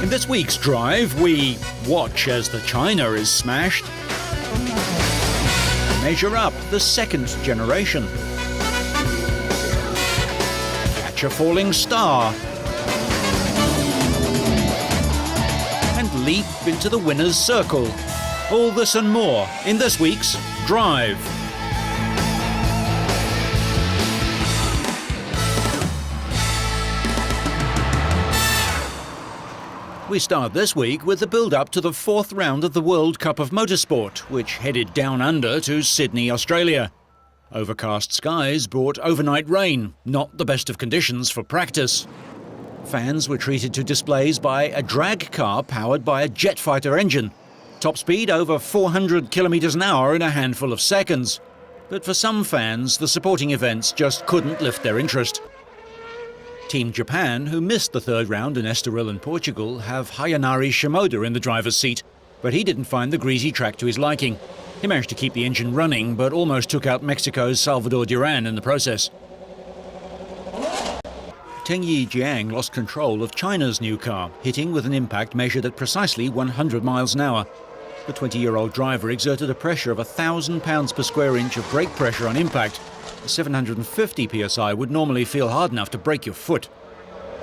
In this week's drive, we watch as the China is smashed, measure up the second generation, catch a falling star, and leap into the winner's circle. All this and more in this week's Drive. We start this week with the build-up to the fourth round of the World Cup of Motorsport, which headed down under to Sydney, Australia. Overcast skies brought overnight rain, not the best of conditions for practice. Fans were treated to displays by a drag car powered by a jet fighter engine. Top speed over 400 kilometres an hour in a handful of seconds. But for some fans, the sporting events just couldn't lift their interest. Team Japan, who missed the third round in Estoril in Portugal, have Hayanari Shimoda in the driver's seat, but he didn't find the greasy track to his liking. He managed to keep the engine running, but almost took out Mexico's Salvador Duran in the process. Tengyi Jiang lost control of China's new car, hitting with an impact measured at precisely 100 miles an hour. The 20-year-old driver exerted a pressure of 1,000 pounds per square inch of brake pressure on impact. 750 psi would normally feel hard enough to break your foot.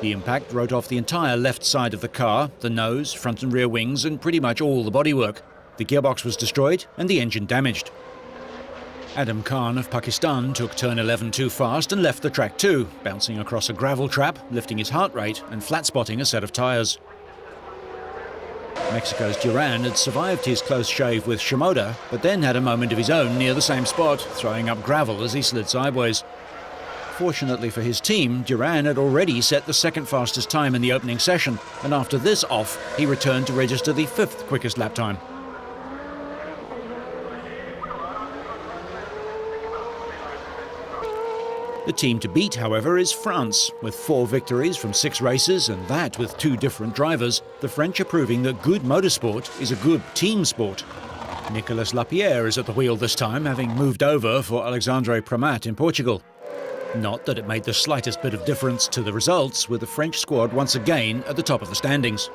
The impact wrote off the entire left side of the car, the nose, front and rear wings, and pretty much all the bodywork. The gearbox was destroyed and the engine damaged. Adam Khan of Pakistan took turn 11 too fast and left the track too, bouncing across a gravel trap, lifting his heart rate and flat-spotting a set of tyres. Mexico's Duran had survived his close shave with Shimoda, but then had a moment of his own near the same spot, throwing up gravel as he slid sideways. Fortunately for his team, Duran had already set the second fastest time in the opening session, and after this off, he returned to register the fifth quickest lap time. The team to beat, however, is France. With 4 victories from 6 races, and that with 2 different drivers, the French are proving that good motorsport is a good team sport. Nicolas Lapierre is at the wheel this time, having moved over for Alexandre Premat in Portugal. Not that it made the slightest bit of difference to the results, with the French squad once again at the top of the standings.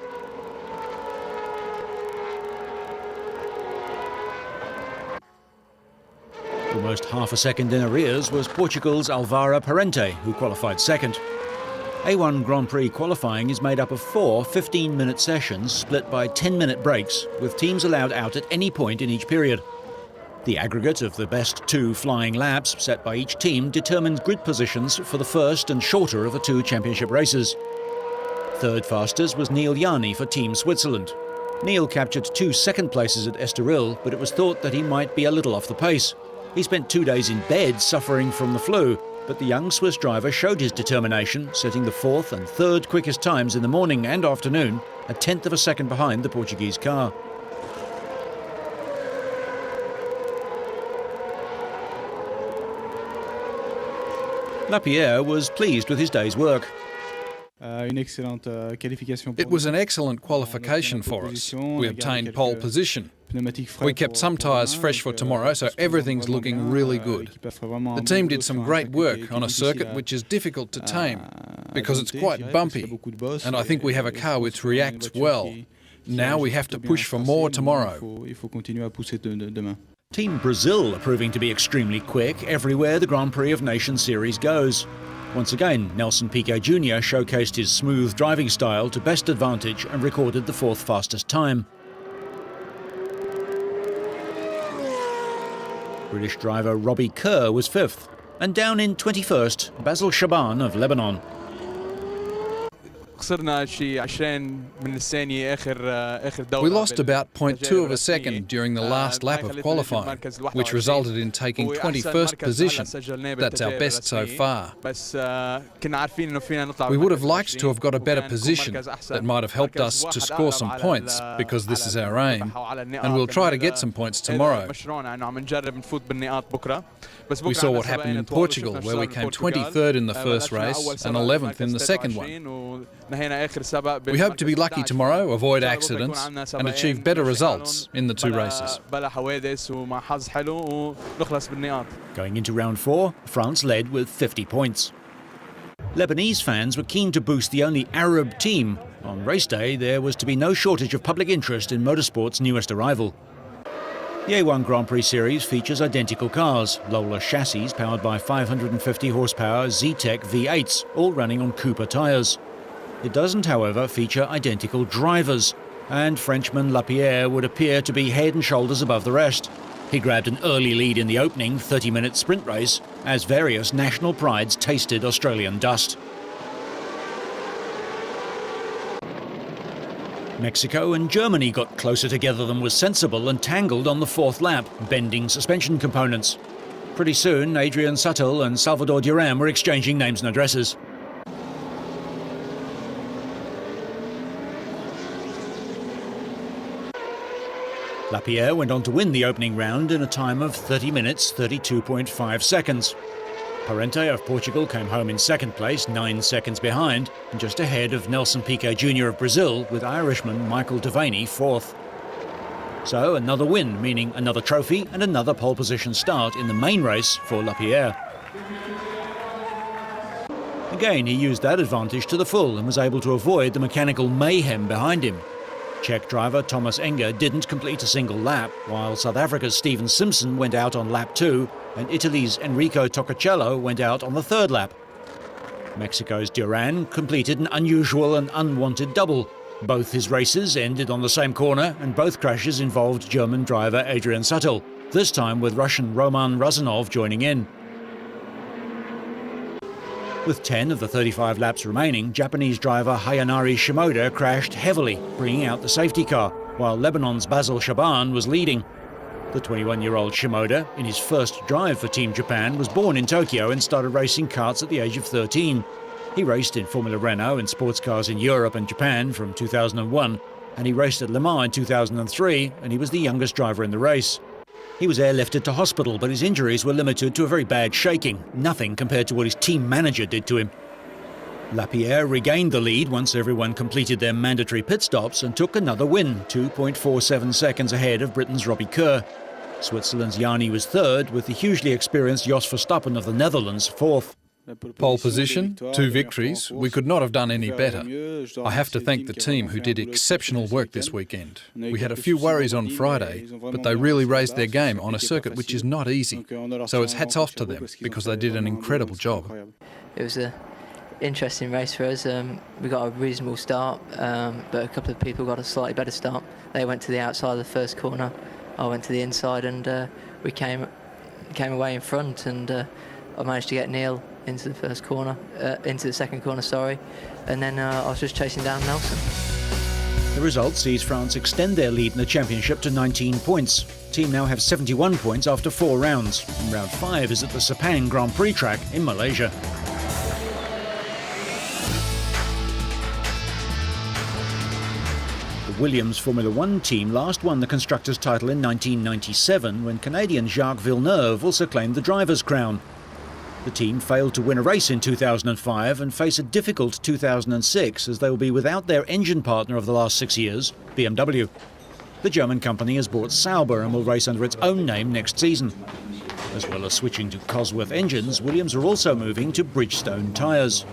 Almost half a second in arrears was Portugal's Alvaro Parente, who qualified second. A1 Grand Prix qualifying is made up of 4 15-minute sessions split by 10-minute breaks, with teams allowed out at any point in each period. The aggregate of the best 2 flying laps set by each team determines grid positions for the first and shorter of the 2 championship races. Third fastest was Neil Yarni for Team Switzerland. Neil captured 2 second places at Estoril, but it was thought that he might be a little off the pace. He spent 2 days in bed suffering from the flu, but the young Swiss driver showed his determination, setting the 4th and 3rd quickest times in the morning and afternoon, a tenth of a second behind the Portuguese car. Lapierre was pleased with his day's work. It was an excellent qualification for us. We obtained pole position. We kept some tyres fresh for tomorrow, so everything's looking really good. The team did some great work on a circuit which is difficult to tame, because it's quite bumpy, and I think we have a car which reacts well. Now we have to push for more tomorrow. Team Brazil are proving to be extremely quick everywhere the Grand Prix of Nations series goes. Once again, Nelson Piquet Jr. showcased his smooth driving style to best advantage and recorded the 4th fastest time. British driver Robbie Kerr was 5th, and down in 21st, Basil Shaban of Lebanon. We lost about 0.2 of a second during the last lap of qualifying, which resulted in taking 21st position. That's our best so far. We would have liked to have got a better position that might have helped us to score some points, because this is our aim, and we'll try to get some points tomorrow. We saw what happened in Portugal, where we came 23rd in the first race and 11th in the second one. We hope to be lucky tomorrow, avoid accidents, and achieve better results in the 2 races. Going into round 4, France led with 50 points. Lebanese fans were keen to boost the only Arab team, On race day, there was to be no shortage of public interest in motorsport's newest arrival. The A1 Grand Prix Series features identical cars, Lola chassis powered by 550 horsepower Z-Tech V8s, all running on Cooper tyres. It doesn't, however, feature identical drivers, and Frenchman Lapierre would appear to be head and shoulders above the rest. He grabbed an early lead in the opening 30-minute sprint race as various national prides tasted Australian dust. Mexico and Germany got closer together than was sensible and tangled on the fourth lap, bending suspension components. Pretty soon, Adrian Sutil and Salvador Duran were exchanging names and addresses. Lapierre went on to win the opening round in a time of 30 minutes, 32.5 seconds. Parente of Portugal came home in second place, 9 seconds behind, and just ahead of Nelson Piquet Jr. of Brazil, with Irishman Michael Devaney fourth. So another win, meaning another trophy and another pole position start in the main race for Lapierre. Again, he used that advantage to the full and was able to avoid the mechanical mayhem behind him. Czech driver Thomas Enger didn't complete a single lap, while South Africa's Steven Simpson went out on lap 2 and Italy's Enrico Toccacello went out on the third lap. Mexico's Duran completed an unusual and unwanted double. Both his races ended on the same corner and both crashes involved German driver Adrian Sutil, this time with Russian Roman Razanov joining in. With 10 of the 35 laps remaining, Japanese driver Hayanari Shimoda crashed heavily, bringing out the safety car, while Lebanon's Basil Shaban was leading. The 21-year-old Shimoda, in his first drive for Team Japan, was born in Tokyo and started racing karts at the age of 13. He raced in Formula Renault and sports cars in Europe and Japan from 2001, and he raced at Le Mans in 2003, and he was the youngest driver in the race. He was airlifted to hospital, but his injuries were limited to a very bad shaking, nothing compared to what his team manager did to him. Lapierre regained the lead once everyone completed their mandatory pit stops and took another win, 2.47 seconds ahead of Britain's Robbie Kerr. Switzerland's Yanni was third, with the hugely experienced Jos Verstappen of the Netherlands fourth. Pole position, 2 victories. We could not have done any better. I have to thank the team who did exceptional work this weekend. We had a few worries on Friday, but they really raised their game on a circuit which is not easy. So it's hats off to them because they did an incredible job. It was an interesting race for us. We got a reasonable start, but a couple of people got a slightly better start. They went to the outside of the first corner. I went to the inside, and we came away in front, and I managed to get Neil into the first corner, into the second corner, sorry, and then I was just chasing down Nelson. The result sees France extend their lead in the championship to 19 points. The team now have 71 points after 4 rounds, and round 5 is at the Sepang Grand Prix track in Malaysia. The Williams Formula One team last won the Constructors' title in 1997, when Canadian Jacques Villeneuve also claimed the driver's crown. The team failed to win a race in 2005 and face a difficult 2006 as they will be without their engine partner of the last 6 years, BMW. The German company has bought Sauber and will race under its own name next season. As well as switching to Cosworth engines, Williams are also moving to Bridgestone tyres.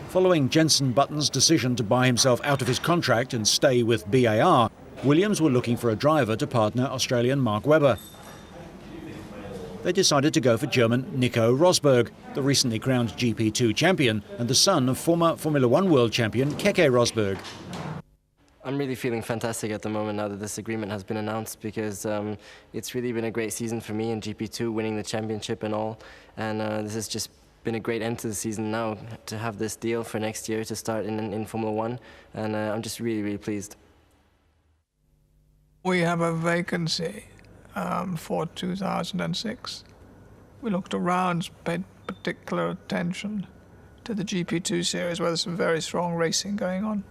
Following Jenson Button's decision to buy himself out of his contract and stay with BAR, Williams were looking for a driver to partner Australian Mark Webber. They decided to go for German Nico Rosberg, the recently crowned GP2 champion and the son of former Formula One world champion Keke Rosberg. I'm really feeling fantastic at the moment now that this agreement has been announced, because it's really been a great season for me in GP2, winning the championship and all, and this has just been a great end to the season now to have this deal for next year to start in Formula One, and I'm just really, really pleased. We have a vacancy for 2006. We looked around, paid particular attention to the GP2 series where there's some very strong racing going on.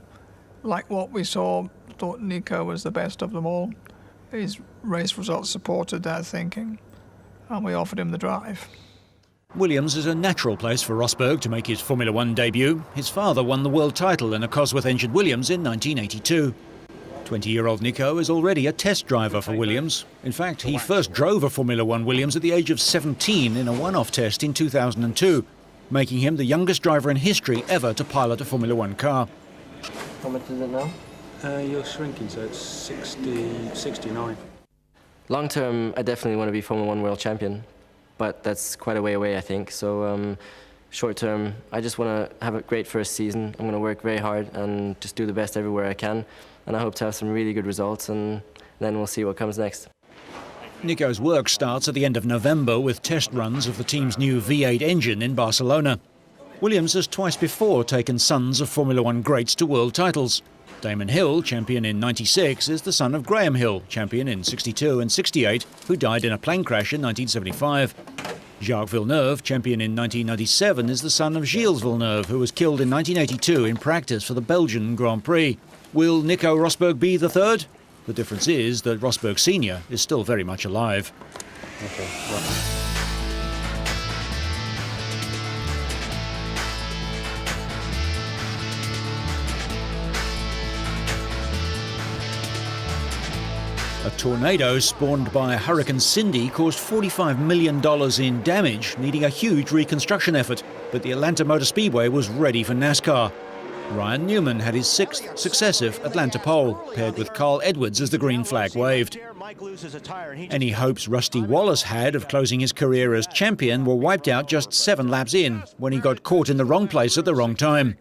Like what we saw, thought Nico was the best of them all. His race results supported that thinking, and we offered him the drive. Williams is a natural place for Rosberg to make his Formula One debut. His father won the world title in a Cosworth-engined Williams in 1982. 20-year-old Nico is already a test driver for Williams. In fact, he first drove a Formula One Williams at the age of 17 in a one-off test in 2002, making him the youngest driver in history ever to pilot a Formula One car. How much is it now? You're shrinking, so it's 69. Long term, I definitely want to be Formula 1 world champion, but that's quite a way away, I think. So short term, I just want to have a great first season. I'm going to work very hard and just do the best everywhere I can. And I hope to have some really good results, and then we'll see what comes next. Nico's work starts at the end of November with test runs of the team's new V8 engine in Barcelona. Williams has twice before taken sons of Formula 1 greats to world titles. Damon Hill, champion in '96, is the son of Graham Hill, champion in '62 and '68, who died in a plane crash in 1975. Jacques Villeneuve, champion in 1997, is the son of Gilles Villeneuve, who was killed in 1982 in practice for the Belgian Grand Prix. Will Nico Rosberg be the third? The difference is that Rosberg Sr. is still very much alive. Okay, right. A tornado spawned by Hurricane Cindy caused $45 million in damage, needing a huge reconstruction effort. But the Atlanta Motor Speedway was ready for NASCAR. Ryan Newman had his 6th successive Atlanta pole, paired with Carl Edwards as the green flag waved. Any hopes Rusty Wallace had of closing his career as champion were wiped out just 7 laps in, when he got caught in the wrong place at the wrong time.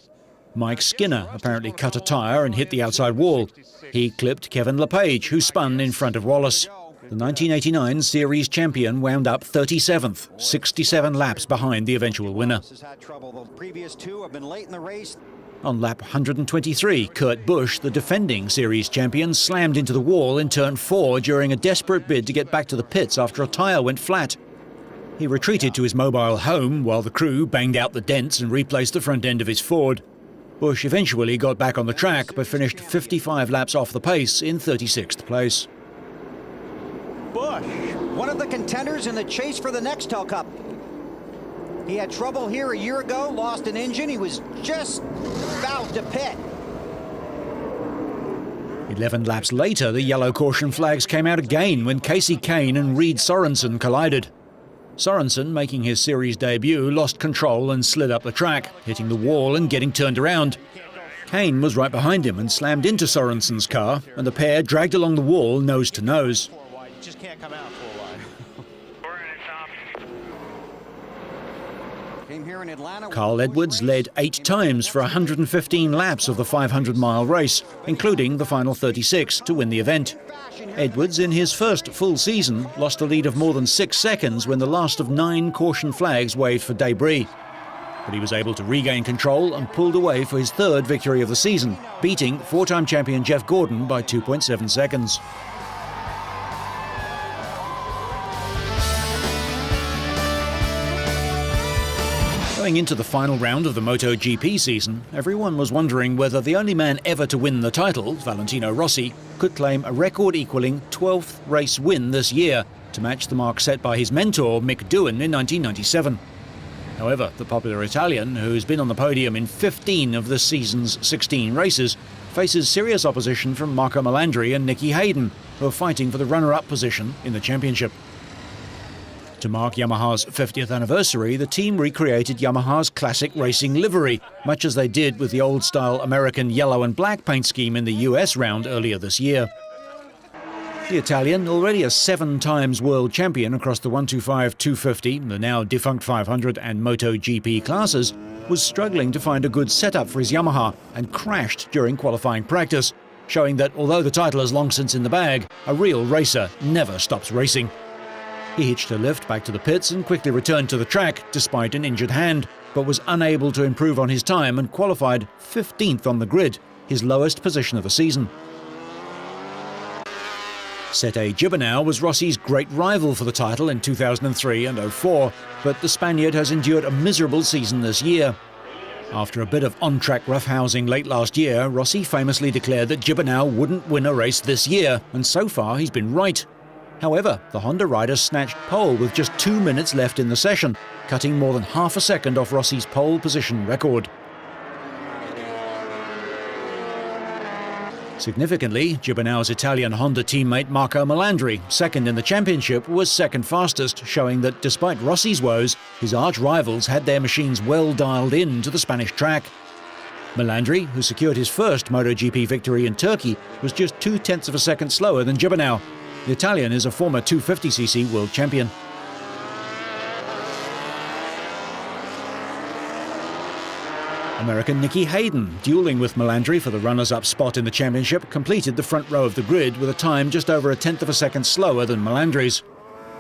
Mike Skinner apparently cut a tyre and hit the outside wall. He clipped Kevin LePage, who spun in front of Wallace. The 1989 series champion wound up 37th, 67 laps behind the eventual winner. On lap 123, Kurt Busch, the defending series champion, slammed into the wall in turn 4 during a desperate bid to get back to the pits after a tyre went flat. He retreated to his mobile home while the crew banged out the dents and replaced the front end of his Ford. Busch eventually got back on the track but finished 55 laps off the pace in 36th place. Busch, one of the contenders in the chase for the Nextel Cup. He had trouble here a year ago, lost an engine. He was just about to pit. 11 laps later, the yellow caution flags came out again when Casey Kane and Reed Sorensen collided. Sorensen, making his series debut, lost control and slid up the track, hitting the wall and getting turned around. Kane was right behind him and slammed into Sorensen's car, and the pair dragged along the wall nose to nose. Just can't come out for a while. Came here in Atlanta. Carl Edwards led 8 times for 115 laps of the 500-mile race, including the final 36 to win the event. Edwards, in his first full season, lost a lead of more than 6 seconds when the last of 9 caution flags waved for debris. But he was able to regain control and pulled away for his 3rd victory of the season, beating 4-time champion Jeff Gordon by 2.7 seconds. Going into the final round of the MotoGP season, everyone was wondering whether the only man ever to win the title, Valentino Rossi, could claim a record-equalling 12th race win this year to match the mark set by his mentor, Mick Doohan, in 1997. However, the popular Italian, who's been on the podium in 15 of this season's 16 races, faces serious opposition from Marco Melandri and Nicky Hayden, who are fighting for the runner-up position in the championship. To mark Yamaha's 50th anniversary, the team recreated Yamaha's classic racing livery, much as they did with the old-style American yellow and black paint scheme in the US round earlier this year. The Italian, already a 7 times world champion across the 125, 250, the now defunct 500 and MotoGP classes, was struggling to find a good setup for his Yamaha and crashed during qualifying practice, showing that although the title is long since in the bag, a real racer never stops racing. He hitched a lift back to the pits and quickly returned to the track despite an injured hand, but was unable to improve on his time and qualified 15th on the grid, his lowest position of the season. Sete Gibernau was Rossi's great rival for the title in 2003 and 04, but the Spaniard has endured a miserable season this year. After a bit of on-track roughhousing late last year, Rossi famously declared that Gibernau wouldn't win a race this year, and so far he's been right. However, the Honda rider snatched pole with just 2 minutes left in the session, cutting more than half a second off Rossi's pole position record. Significantly, Gibernau's Italian Honda teammate Marco Melandri, second in the championship, was second fastest, showing that despite Rossi's woes, his arch-rivals had their machines well dialed in to the Spanish track. Melandri, who secured his first MotoGP victory in Turkey, was just 0.2 of a second slower than Gibernau. The Italian is a former 250cc world champion. American Nicky Hayden, duelling with Melandri for the runners-up spot in the championship, completed the front row of the grid with a time just over 0.1 of a second slower than Melandri's.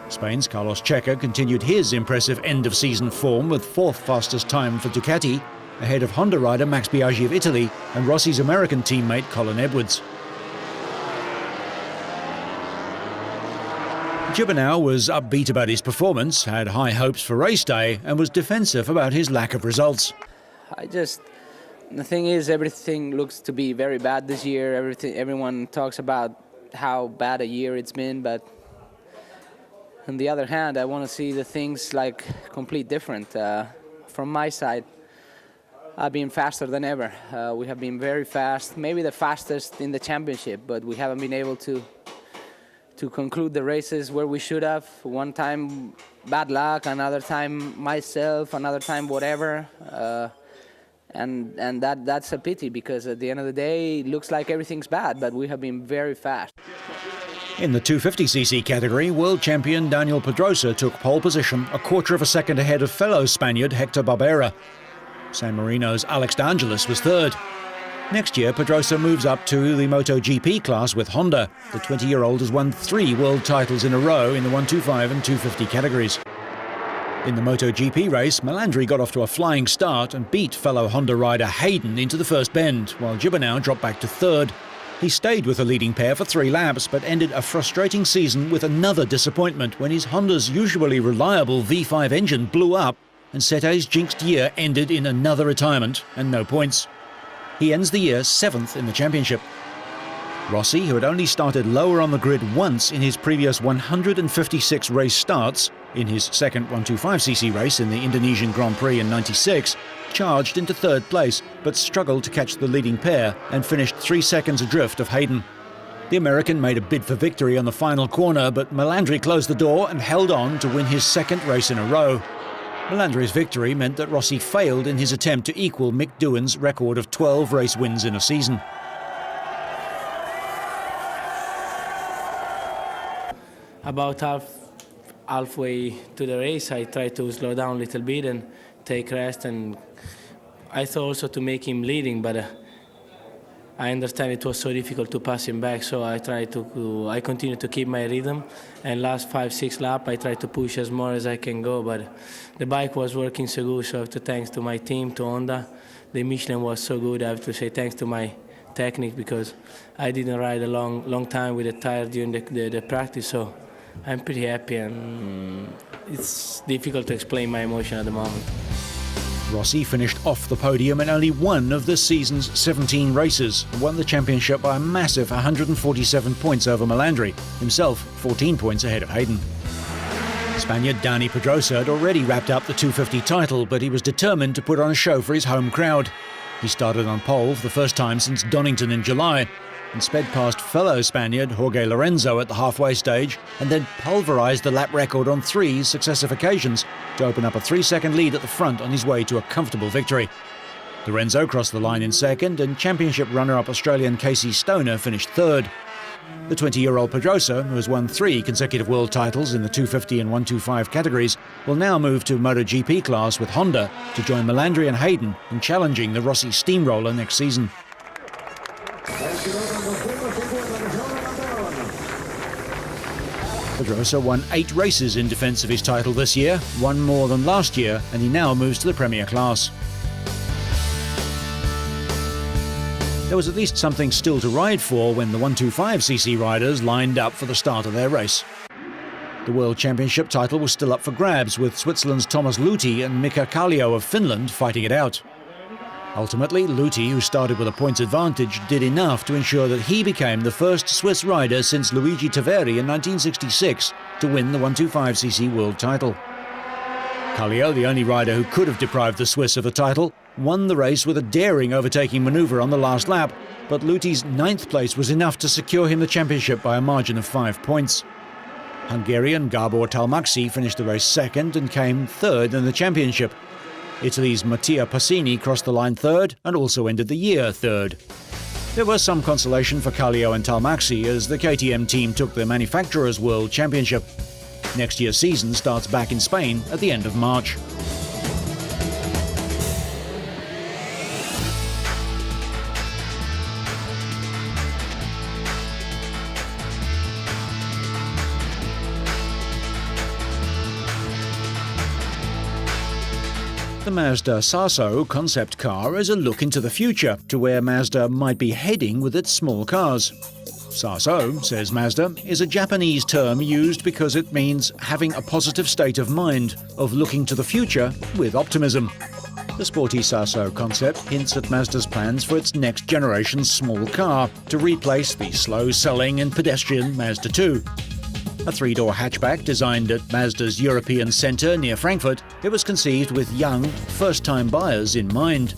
Spain's Carlos Checa continued his impressive end-of-season form with fourth fastest time for Ducati, ahead of Honda rider Max Biaggi of Italy and Rossi's American teammate Colin Edwards. Gibernau was upbeat about his performance, had high hopes for race day, and was defensive about his lack of results. The thing is, everything looks to be very bad this year. Everyone talks about how bad a year it's been, but on the other hand, I want to see the things like complete different. From my side, I've been faster than ever. We have been very fast, maybe the fastest in the championship, but we haven't been able to conclude the races where we should have. One time bad luck, another time myself, another time whatever. And that's a pity, because at the end of the day, it looks like everything's bad, but we have been very fast. In the 250cc category, world champion Daniel Pedrosa took pole position, 1/4 of a second ahead of fellow Spaniard Hector Barbera. San Marino's Alex De Angelis was third. Next year, Pedrosa moves up to the MotoGP class with Honda. The 20-year-old has won 3 world titles in a row in the 125 and 250 categories. In the MotoGP race, Melandri got off to a flying start and beat fellow Honda rider Hayden into the first bend, while Gibernau dropped back to third. He stayed with the leading pair for 3 laps, but ended a frustrating season with another disappointment when his Honda's usually reliable V5 engine blew up and Sete's jinxed year ended in another retirement and no points. He ends the year 7th in the championship. Rossi, who had only started lower on the grid once in his previous 156 race starts, in his second 125cc race in the Indonesian Grand Prix in '96, charged into third place but struggled to catch the leading pair and finished 3 seconds adrift of Hayden. The American made a bid for victory on the final corner, but Melandri closed the door and held on to win his second race in a row. Melandri's victory meant that Rossi failed in his attempt to equal Mick Doohan's record of 12 race wins in a season. About halfway to the race, I tried to slow down a little bit and take rest, and I thought also to make him leading, but I understand it was so difficult to pass him back, so I continued to keep my rhythm, and last 5-6 laps I tried to push as more as I can go, but the bike was working so good, so I have to thanks to my team, to Honda. The Michelin was so good, I have to say thanks to my technique, because I didn't ride a long time with the tire during the practice, so I'm pretty happy, and it's difficult to explain my emotion at the moment. Rossi finished off the podium in only one of this season's 17 races and won the championship by a massive 147 points over Melandri, himself 14 points ahead of Hayden. Spaniard Dani Pedrosa had already wrapped up the 250 title, but he was determined to put on a show for his home crowd. He started on pole for the first time since Donington in July and sped past fellow Spaniard Jorge Lorenzo at the halfway stage and then pulverised the lap record on 3 successive occasions to open up a 3-second lead at the front on his way to a comfortable victory. Lorenzo crossed the line in second and championship runner-up Australian Casey Stoner finished third. The 20-year-old Pedrosa, who has won 3 consecutive world titles in the 250 and 125 categories, will now move to MotoGP class with Honda to join Melandri and Hayden in challenging the Rossi steamroller next season. Pedrosa won 8 races in defence of his title this year, 1 more than last year, and he now moves to the Premier class. There was at least something still to ride for when the 125cc riders lined up for the start of their race. The World Championship title was still up for grabs, with Switzerland's Thomas Luthi and Mika Kallio of Finland fighting it out. Ultimately, Luthi, who started with a points advantage, did enough to ensure that he became the first Swiss rider since Luigi Taveri in 1966 to win the 125cc world title. Kallio, the only rider who could have deprived the Swiss of the title, won the race with a daring overtaking manoeuvre on the last lap, but Luthi's 9th place was enough to secure him the championship by a margin of 5 points. Hungarian Gabor Talmaxi finished the race second and came third in the championship. Italy's Mattia Passini crossed the line third and also ended the year third. There was some consolation for Kallio and Talmaxi as the KTM team took the Manufacturers' World Championship. Next year's season starts back in Spain at the end of March. The Mazda Sasso concept car is a look into the future, to where Mazda might be heading with its small cars. Sasso, says Mazda, is a Japanese term used because it means having a positive state of mind, of looking to the future with optimism. The sporty Sasso concept hints at Mazda's plans for its next generation small car to replace the slow-selling and pedestrian Mazda 2. A three-door hatchback designed at Mazda's European Centre near Frankfurt, it was conceived with young, first-time buyers in mind.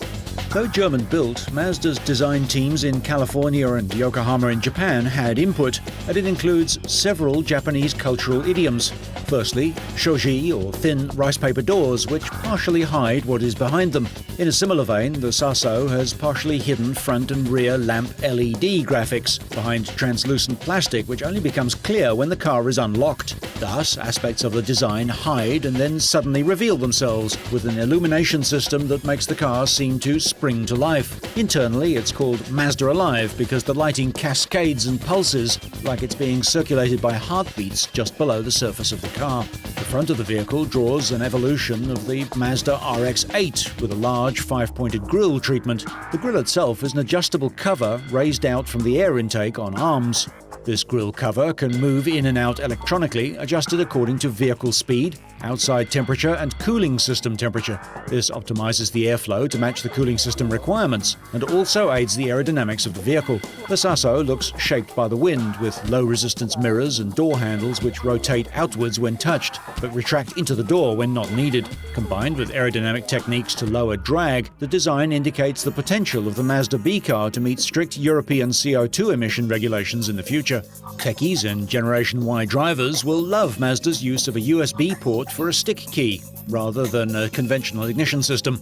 Though German-built, Mazda's design teams in California and Yokohama in Japan had input, and it includes several Japanese cultural idioms. Firstly, shoji, or thin rice paper doors, which partially hide what is behind them. In a similar vein, the Sasso has partially hidden front and rear lamp LED graphics behind translucent plastic, which only becomes clear when the car is unlocked. Thus, aspects of the design hide and then suddenly reveal themselves, with an illumination system that makes the car seem to spring to life. Internally, it's called Mazda Alive because the lighting cascades and pulses like it's being circulated by heartbeats just below the surface of the car. The front of the vehicle draws an evolution of the Mazda RX-8 with a large 5-pointed grille treatment. The grille itself is an adjustable cover raised out from the air intake on arms. This grille cover can move in and out electronically, adjusted according to vehicle speed, outside temperature and cooling system temperature. This optimizes the airflow to match the cooling system requirements and also aids the aerodynamics of the vehicle. The Sasso looks shaped by the wind, with low-resistance mirrors and door handles which rotate outwards when touched, but retract into the door when not needed. Combined with aerodynamic techniques to lower drag, the design indicates the potential of the Mazda B car to meet strict European CO2 emission regulations in the future. Techies and Generation Y drivers will love Mazda's use of a USB port for a stick key, rather than a conventional ignition system.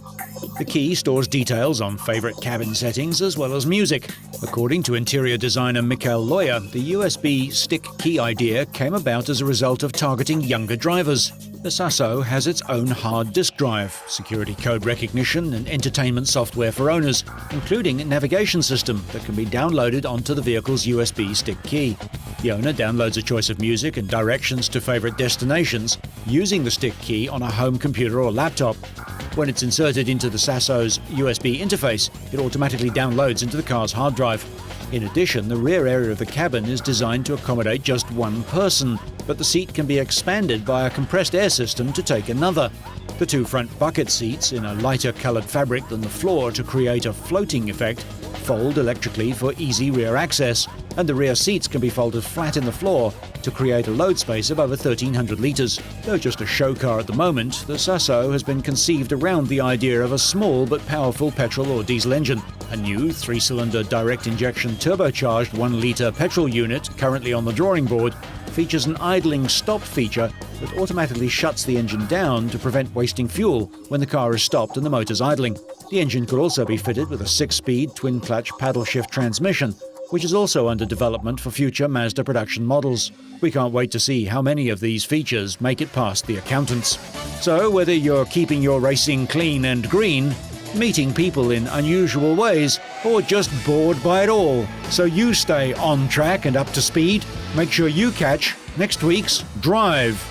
The key stores details on favourite cabin settings as well as music. According to interior designer Michael Loyer, the USB stick key idea came about as a result of targeting younger drivers. The Sasso has its own hard disk drive, security code recognition and entertainment software for owners, including a navigation system that can be downloaded onto the vehicle's USB stick key. The owner downloads a choice of music and directions to favourite destinations using the stick key on a home computer or laptop. When it's inserted into the Sasso's USB interface, it automatically downloads into the car's hard drive. In addition, the rear area of the cabin is designed to accommodate just one person, but the seat can be expanded by a compressed air system to take another. The two front bucket seats, in a lighter coloured fabric than the floor to create a floating effect, fold electrically for easy rear access, and the rear seats can be folded flat in the floor to create a load space of over 1,300 litres. Though just a show car at the moment, the Sasso has been conceived around the idea of a small but powerful petrol or diesel engine. A new 3-cylinder direct injection turbocharged 1-litre petrol unit, currently on the drawing board, features an idling stop feature that automatically shuts the engine down to prevent wasting fuel when the car is stopped and the motor's idling. The engine could also be fitted with a 6-speed twin-clutch paddle-shift transmission, which is also under development for future Mazda production models. We can't wait to see how many of these features make it past the accountants. So whether you're keeping your racing clean and green, meeting people in unusual ways, or just bored by it all, so you stay on track and up to speed, make sure you catch next week's Drive.